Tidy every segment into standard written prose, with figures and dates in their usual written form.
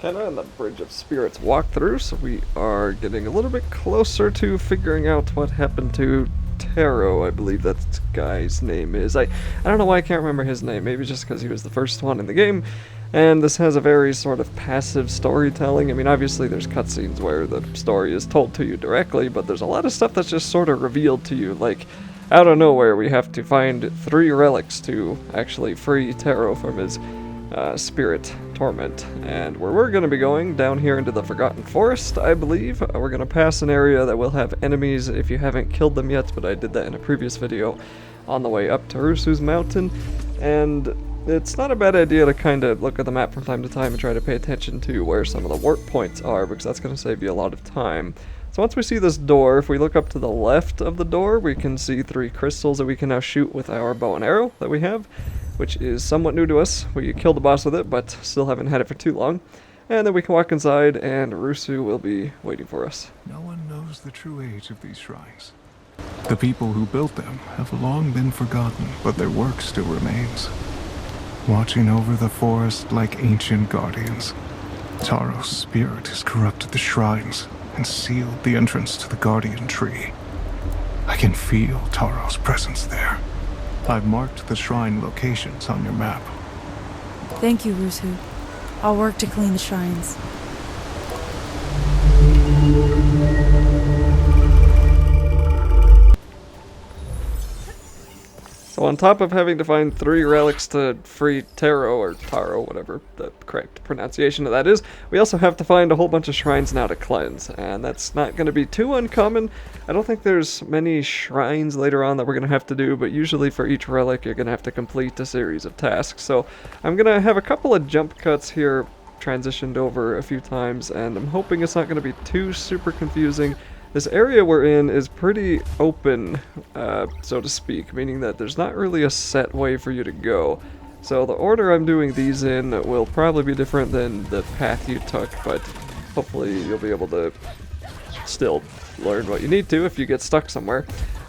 And on the Bridge of Spirits walkthrough, so we are getting a little bit closer to figuring out what happened to Taro, I believe that guy's name is. I don't know why I can't remember his name, maybe just because he was the first one in the game, and this has a very sort of passive storytelling. I mean, obviously there's cutscenes where the story is told to you directly, but there's a lot of stuff that's just sort of revealed to you, like, out of nowhere we have to find 3 relics to actually free Taro from his spirit torment, and where we're going to be going down here into the Forgotten Forest, I believe. We're going to pass an area that will have enemies if you haven't killed them yet, but I did that in a previous video on the way up to Rusu's mountain, and it's not a bad idea to kind of look at the map from time to time and try to pay attention to where some of the warp points are, because that's going to save you a lot of time. So once we see this door, if we look up to the left of the door, we can see 3 crystals that we can now shoot with our bow and arrow that we have, which is somewhat new to us. We killed the boss with it, but still haven't had it for too long. And then we can walk inside, and Rusu will be waiting for us. No one knows the true age of these shrines. The people who built them have long been forgotten, but their work still remains, watching over the forest like ancient guardians. Taro's spirit has corrupted the shrines and sealed the entrance to the guardian tree. I can feel Taro's presence there. I've marked the shrine locations on your map. Thank you, Rusu. I'll work to clean the shrines. So on top of having to find 3 relics to free Taro, or Taro, whatever the correct pronunciation of that is, we also have to find a whole bunch of shrines now to cleanse, and that's not going to be too uncommon. I don't think there's many shrines later on that we're going to have to do, but usually for each relic you're going to have to complete a series of tasks. So I'm going to have a couple of jump cuts here transitioned over a few times, and I'm hoping it's not going to be too super confusing. This area we're in is pretty open, so to speak, meaning that there's not really a set way for you to go. So the order I'm doing these in will probably be different than the path you took, but hopefully you'll be able to still learn what you need to if you get stuck somewhere.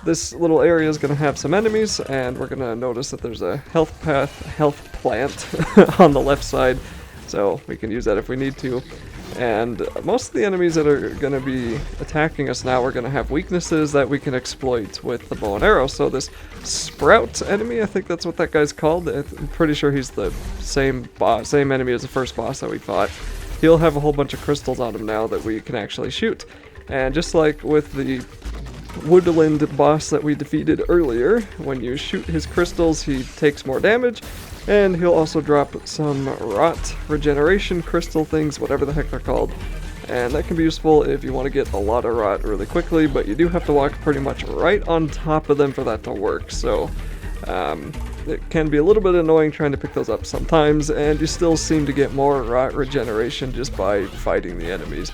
This little area is going to have some enemies, and we're going to notice that there's a health plant on the left side, so we can use that if we need to. And most of the enemies that are going to be attacking us now are going to have weaknesses that we can exploit with the bow and arrow. So this Sprout enemy, I think that's what that guy's called. I'm pretty sure he's the same enemy as the first boss that we fought. He'll have a whole bunch of crystals on him now that we can actually shoot. And just like with the Woodland boss that we defeated earlier, when you shoot his crystals, he takes more damage. And he'll also drop some rot regeneration crystal things, whatever the heck they're called. And that can be useful if you want to get a lot of rot really quickly, but you do have to walk pretty much right on top of them for that to work. So it can be a little bit annoying trying to pick those up sometimes, and you still seem to get more rot regeneration just by fighting the enemies.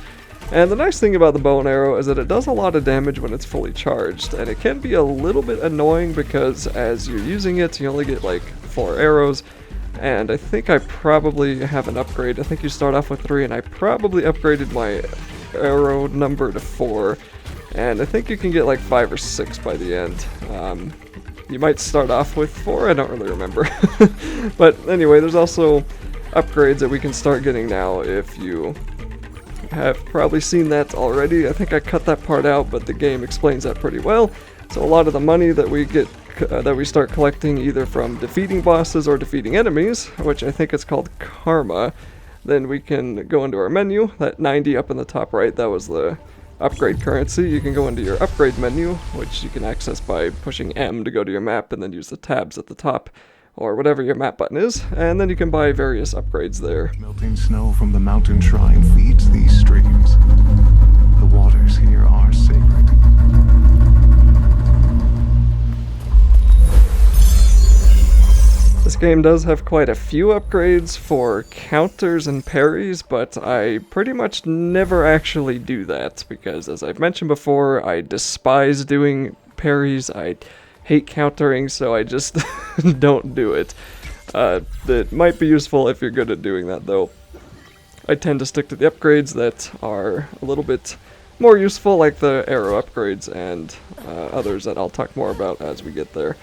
And the nice thing about the bow and arrow is that it does a lot of damage when it's fully charged, and it can be a little bit annoying because as you're using it, you only get like 4 arrows, and I think I probably have an upgrade. I think you start off with 3, and I probably upgraded my arrow number to 4, and I think you can get like 5 or 6 by the end. You might start off with 4, I don't really remember. But anyway, there's also upgrades that we can start getting now if you have probably seen that already. I think I cut that part out, but the game explains that pretty well. So a lot of the money that we get, that we start collecting either from defeating bosses or defeating enemies, which I think is called karma, then we can go into our menu. That 90 up in the top right, that was the upgrade currency. You can go into your upgrade menu, which you can access by pushing M to go to your map and then use the tabs at the top, or whatever your map button is, and then you can buy various upgrades there. Melting snow from the mountain shrine feeds these streams. The waters here are sacred. This game does have quite a few upgrades for counters and parries, but I pretty much never actually do that, because as I've mentioned before, I despise doing parries. I hate countering, so I just don't do it. It might be useful if you're good at doing that, though. I tend to stick to the upgrades that are a little bit more useful, like the arrow upgrades and others that I'll talk more about as we get there.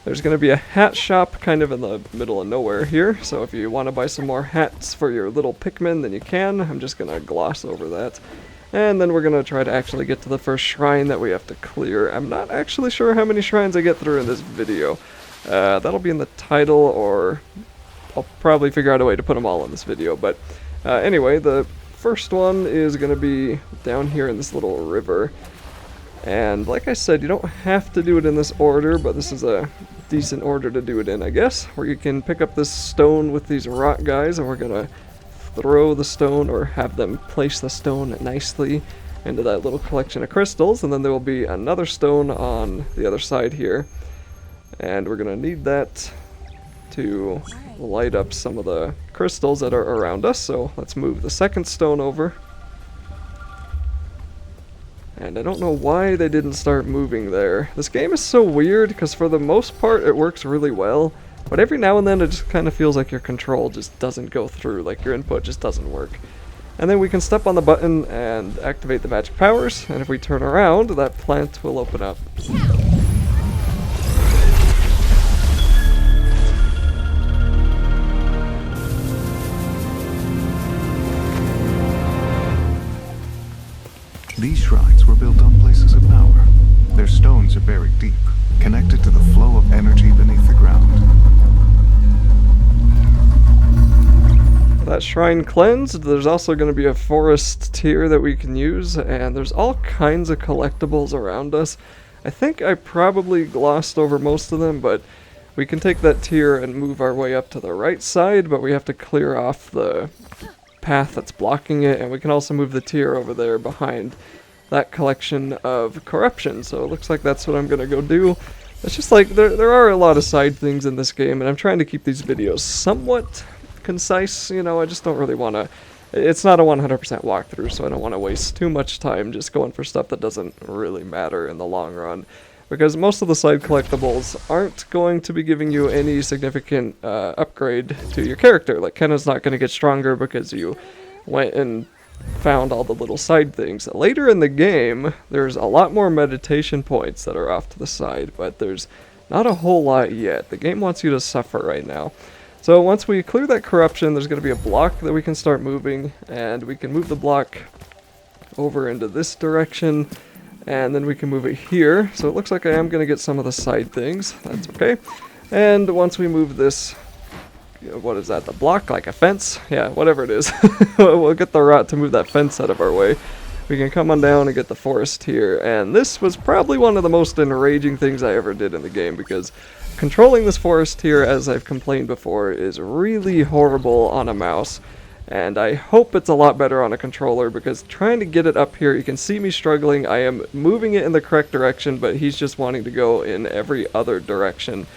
There's going to be a hat shop kind of in the middle of nowhere here, so if you want to buy some more hats for your little Pikmin, then you can. I'm just going to gloss over that. And then we're going to try to actually get to the first shrine that we have to clear. I'm not actually sure how many shrines I get through in this video. That'll be in the title, or I'll probably figure out a way to put them all in this video. But anyway, the first one is going to be down here in this little river. And like I said, you don't have to do it in this order, but this is a decent order to do it in, I guess. Where you can pick up this stone with these rock guys, and we're going to throw the stone, or have them place the stone nicely into that little collection of crystals. And then there will be another stone on the other side here. And we're going to need that to light up some of the crystals that are around us. So let's move the second stone over. And I don't know why they didn't start moving there. This game is so weird, because for the most part it works really well, but every now and then it just kind of feels like your control just doesn't go through, like your input just doesn't work. And then we can step on the button and activate the magic powers, and if we turn around, that plant will open up. These shrines were built on places of power. Their stones are buried deep, connected to the flow of energy beneath the ground. That shrine cleansed. There's also going to be a forest tier that we can use, and there's all kinds of collectibles around us. I think I probably glossed over most of them, but we can take that tier and move our way up to the right side, but we have to clear off the path that's blocking it, and we can also move the tier over there behind that collection of corruption. So it looks like that's what I'm gonna go do. It's just like there are a lot of side things in this game, and I'm trying to keep these videos somewhat concise. You know, I just don't really want to, it's not a 100% walkthrough, so I don't want to waste too much time just going for stuff that doesn't really matter in the long run, because most of the side collectibles aren't going to be giving you any significant upgrade to your character. Like, Kenna's not going to get stronger because you went and found all the little side things. Later in the game, there's a lot more meditation points that are off to the side, but there's not a whole lot yet. The game wants you to suffer right now. So once we clear that corruption, there's going to be a block that we can start moving, and we can move the block over into this direction, and then we can move it here. So it looks like I am going to get some of the side things. That's okay. And once we move this, what is that, the block, like a fence? Yeah, whatever it is. We'll get the rot to move that fence out of our way. We can come on down and get the forest here. And this was probably one of the most enraging things I ever did in the game, because controlling this forest here, as I've complained before, is really horrible on a mouse. And I hope it's a lot better on a controller, because trying to get it up here, you can see me struggling. I am moving it in the correct direction, but he's just wanting to go in every other direction.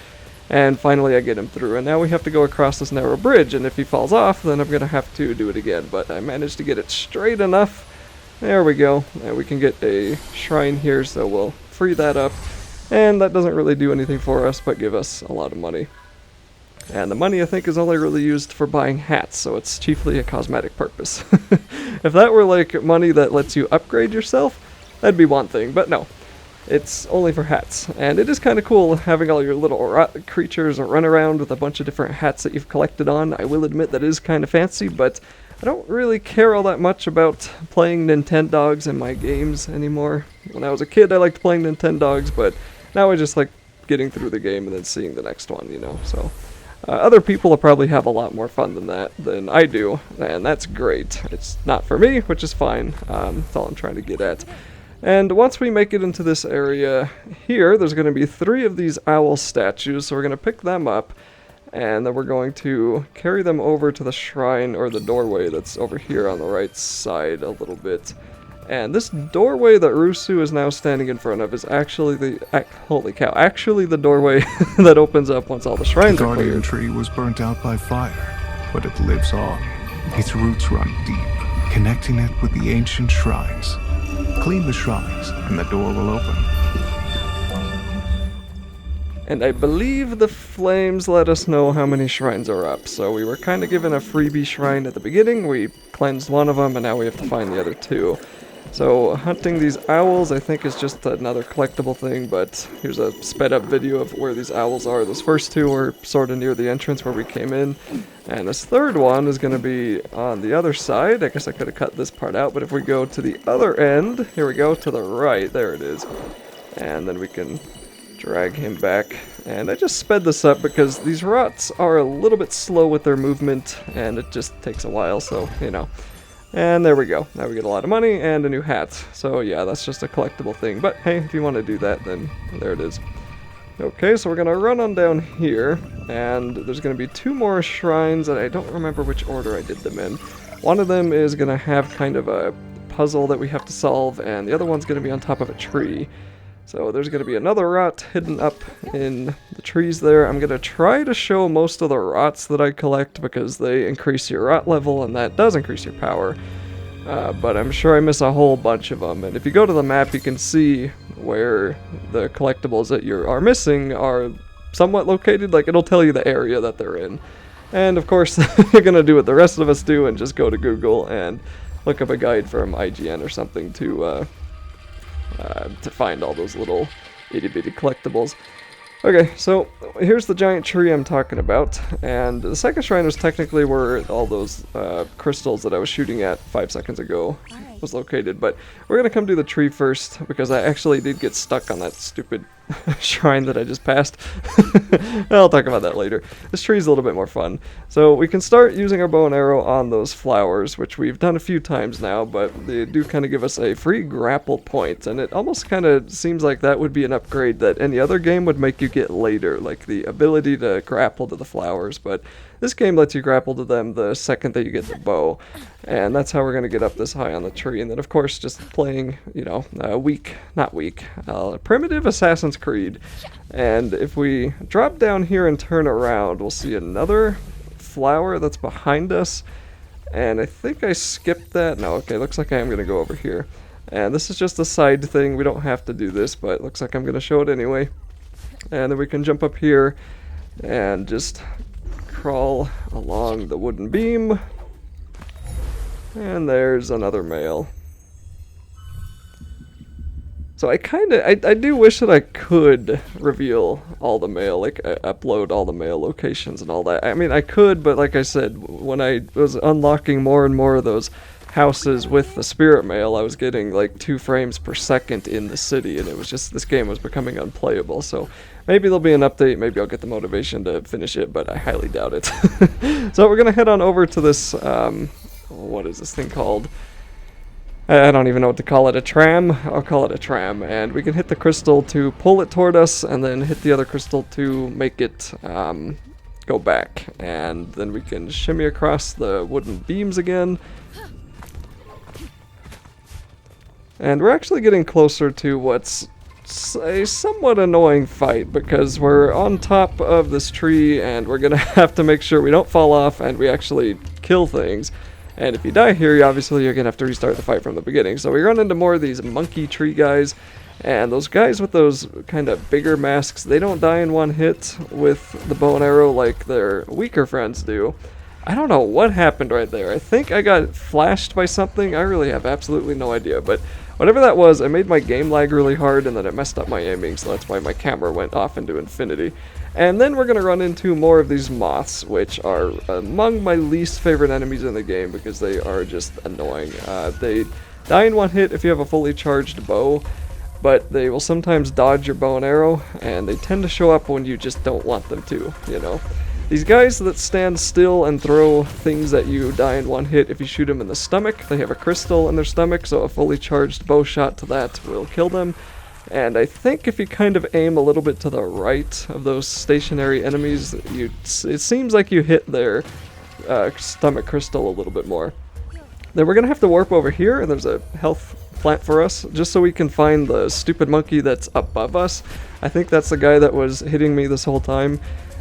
And finally I get him through, and now we have to go across this narrow bridge, and if he falls off, then I'm going to have to do it again. But I managed to get it straight enough. There we go. And we can get a shrine here, so we'll free that up. And that doesn't really do anything for us, but give us a lot of money. And the money, I think, is only really used for buying hats, so it's chiefly a cosmetic purpose. If that were like money that lets you upgrade yourself, that'd be one thing, but no. It's only for hats. And it is kind of cool having all your little creatures run around with a bunch of different hats that you've collected on. I will admit that is kind of fancy, but I don't really care all that much about playing Nintendogs in my games anymore. When I was a kid, I liked playing Nintendogs, but now I just like getting through the game and then seeing the next one, you know, so. Other people will probably have a lot more fun than I do, and that's great. It's not for me, which is fine. That's all I'm trying to get at. And once we make it into this area here, there's going to be 3 of these owl statues, so we're going to pick them up, and then we're going to carry them over to the shrine, or the doorway that's over here on the right side a little bit. And this doorway that Rusu is now standing in front of is actually the, holy cow, actually the doorway that opens up once all the shrines The are guardian cleared. tree was burnt out by fire, but it lives on. Its roots run deep, connecting it with the ancient shrines. Clean the shrines, and the door will open. And I believe the flames let us know how many shrines are up, so we were kind of given a freebie shrine at the beginning. We cleansed one of them, and now we have to find the other 2. So hunting these owls I think is just another collectible thing, but here's a sped up video of where these owls are. Those first two are sort of near the entrance where we came in, and this third one is going to be on the other side. I guess I could have cut this part out, but if we go to the other end, here we go, to the right, there it is. And then we can drag him back. And I just sped this up because these rots are a little bit slow with their movement, and it just takes a while, so, you know. And there we go. Now we get a lot of money and a new hat. So yeah, that's just a collectible thing. But hey, if you want to do that, then there it is. Okay, so we're going to run on down here, and there's going to be 2 more shrines, and I don't remember which order I did them in. One of them is going to have kind of a puzzle that we have to solve, and the other one's going to be on top of a tree. So there's going to be another rot hidden up in the trees there. I'm going to try to show most of the rots that I collect because they increase your rot level and that does increase your power. But I'm sure I miss a whole bunch of them. And if you go to the map, you can see where the collectibles that you are missing are somewhat located. Like, it'll tell you the area that they're in. And of course, you're going to do what the rest of us do and just go to Google and look up a guide from IGN or something to find all those little itty-bitty collectibles. Okay, so here's the giant tree I'm talking about, and the second shrine was technically where all those crystals that I was shooting at 5 seconds ago was located, but we're gonna come do the tree first, because I actually did get stuck on that stupid shrine that I just passed. I'll talk about that later. This tree is a little bit more fun. So we can start using our bow and arrow on those flowers, which we've done a few times now, but they do kind of give us a free grapple point, and it almost kind of seems like that would be an upgrade that any other game would make you get later, like the ability to grapple to the flowers, but this game lets you grapple to them the second that you get the bow, and that's how we're going to get up this high on the tree. And then of course just playing, you know, primitive Assassin's Creed. And if we drop down here and turn around, we'll see another flower that's behind us, and I think I skipped that. No, okay, looks like I am going to go over here. And this is just a side thing, we don't have to do this, but it looks like I'm going to show it anyway. And then we can jump up here and just crawl along the wooden beam. And there's another male. So I do wish that I could reveal all the mail, like upload all the mail locations and all that. I mean, I could, but like I said, when I was unlocking more and more of those houses with the spirit mail, I was getting like 2 frames per second in the city, and it was just, this game was becoming unplayable. So maybe there'll be an update, maybe I'll get the motivation to finish it, but I highly doubt it. So we're gonna head on over to this, what is this thing called? I don't even know what to call it, a tram? I'll call it a tram, and we can hit the crystal to pull it toward us, and then hit the other crystal to make it go back. And then we can shimmy across the wooden beams again. And we're actually getting closer to what's a somewhat annoying fight, because we're on top of this tree, and we're gonna have to make sure we don't fall off and we actually kill things. And if you die here, obviously you're gonna have to restart the fight from the beginning. So we run into more of these monkey tree guys, and those guys with those kind of bigger masks, they don't die in one hit with the bow and arrow like their weaker friends do. I don't know what happened right there. I think I got flashed by something. I really have absolutely no idea, but whatever that was, it made my game lag really hard, and then it messed up my aiming, so that's why my camera went off into infinity. And then we're going to run into more of these moths, which are among my least favorite enemies in the game because they are just annoying. They die in one hit if you have a fully charged bow, but they will sometimes dodge your bow and arrow, and they tend to show up when you just don't want them to, you know. These guys that stand still and throw things at you die in one hit if you shoot them in the stomach. They have a crystal in their stomach, so a fully charged bow shot to that will kill them. And I think if you kind of aim a little bit to the right of those stationary enemies, it seems like you hit their stomach crystal a little bit more. Then we're going to have to warp over here, and there's a health plant for us, just so we can find the stupid monkey that's above us. I think that's the guy that was hitting me this whole time.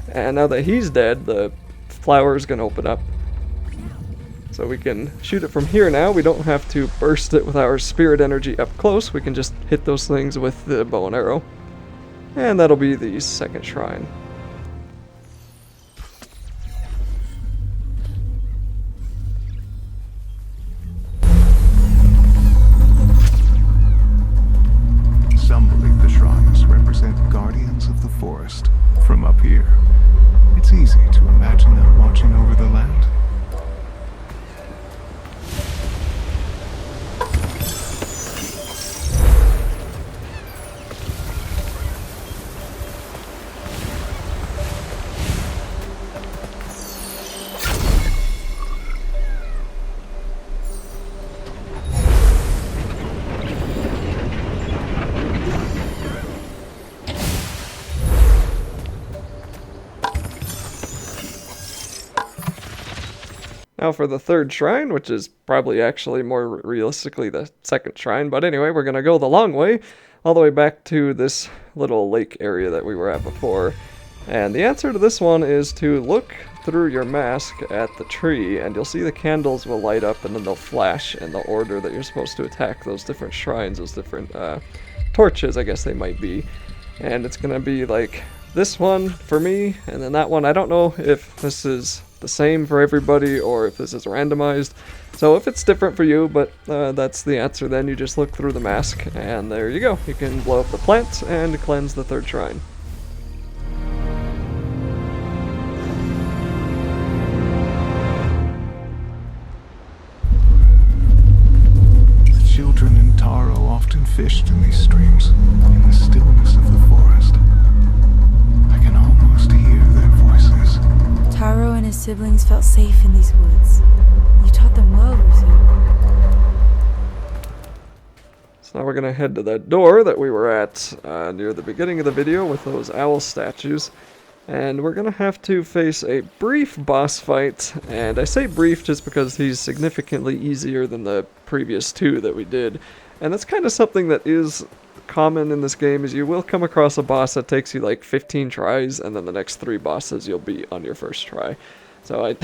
And now that he's dead, the flower is going to open up. So we can shoot it from here now. We don't have to burst it with our spirit energy up close. We can just hit those things with the bow and arrow. And that'll be the second shrine. Now for the third shrine, which is probably actually more realistically the second shrine, but anyway, we're going to go the long way, all the way back to this little lake area that we were at before. And the answer to this one is to look through your mask at the tree, and you'll see the candles will light up and then they'll flash in the order that you're supposed to attack those different shrines, those different torches, I guess they might be. And it's going to be like this one for me, and then that one. I don't know if this is the same for everybody or if this is randomized. So if it's different for you, but that's the answer then. You just look through the mask, and there you go. You can blow up the plant and cleanse the third shrine. The children in Taro often fished in these streams, in the stillness of the forest. I can almost hear their voices. Taro and his siblings felt safe in these woods. You taught them well, Rusu. So now we're going to head to that door that we were at near the beginning of the video with those owl statues. And we're going to have to face a brief boss fight. And I say brief just because he's significantly easier than the previous two that we did. And that's kind of something that is common in this game, is you will come across a boss that takes you like 15 tries, and then the next 3 bosses you'll beat on your first try. So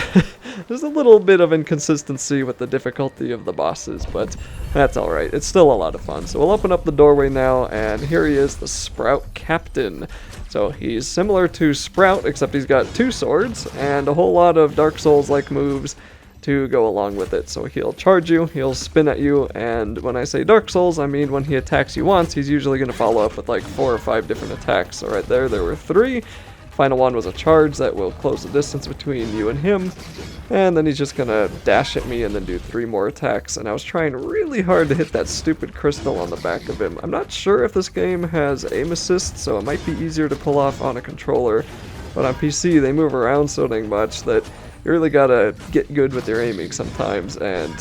there's a little bit of inconsistency with the difficulty of the bosses, but that's alright. It's still a lot of fun. So we'll open up the doorway now, and here he is, the Sprout Captain. So he's similar to Sprout, except he's got 2 swords and a whole lot of Dark Souls-like moves to go along with it. So he'll charge you, he'll spin at you, and when I say Dark Souls, I mean when he attacks you once, he's usually going to follow up with like 4 or 5 different attacks. So right there were 3. Final one was a charge that will close the distance between you and him, and then he's just gonna dash at me and then do 3 more attacks. And I was trying really hard to hit that stupid crystal on the back of him. I'm not sure if this game has aim assist, so it might be easier to pull off on a controller, but on PC they move around so dang much that you really gotta get good with your aiming sometimes, and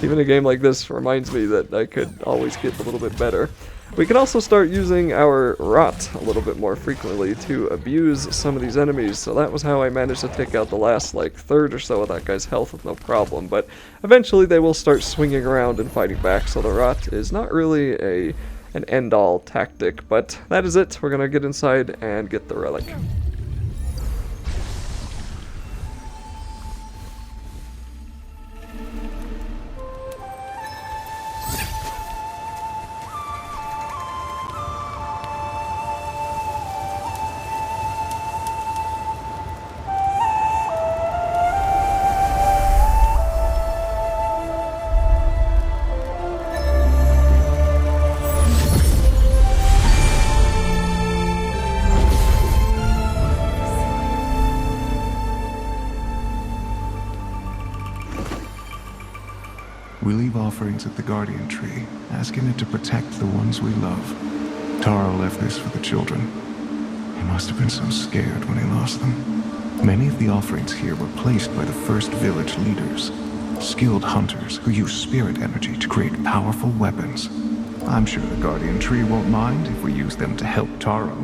even a game like this reminds me that I could always get a little bit better. We can also start using our rot a little bit more frequently to abuse some of these enemies, so that was how I managed to take out the last like third or so of that guy's health with no problem. But eventually they will start swinging around and fighting back, so the rot is not really an end-all tactic, but that is it. We're gonna get inside and get the relic. We leave offerings at the Guardian Tree, asking it to protect the ones we love. Taro left this for the children. He must have been so scared when he lost them. Many of the offerings here were placed by the first village leaders, skilled hunters who use spirit energy to create powerful weapons. I'm sure the Guardian Tree won't mind if we use them to help Taro.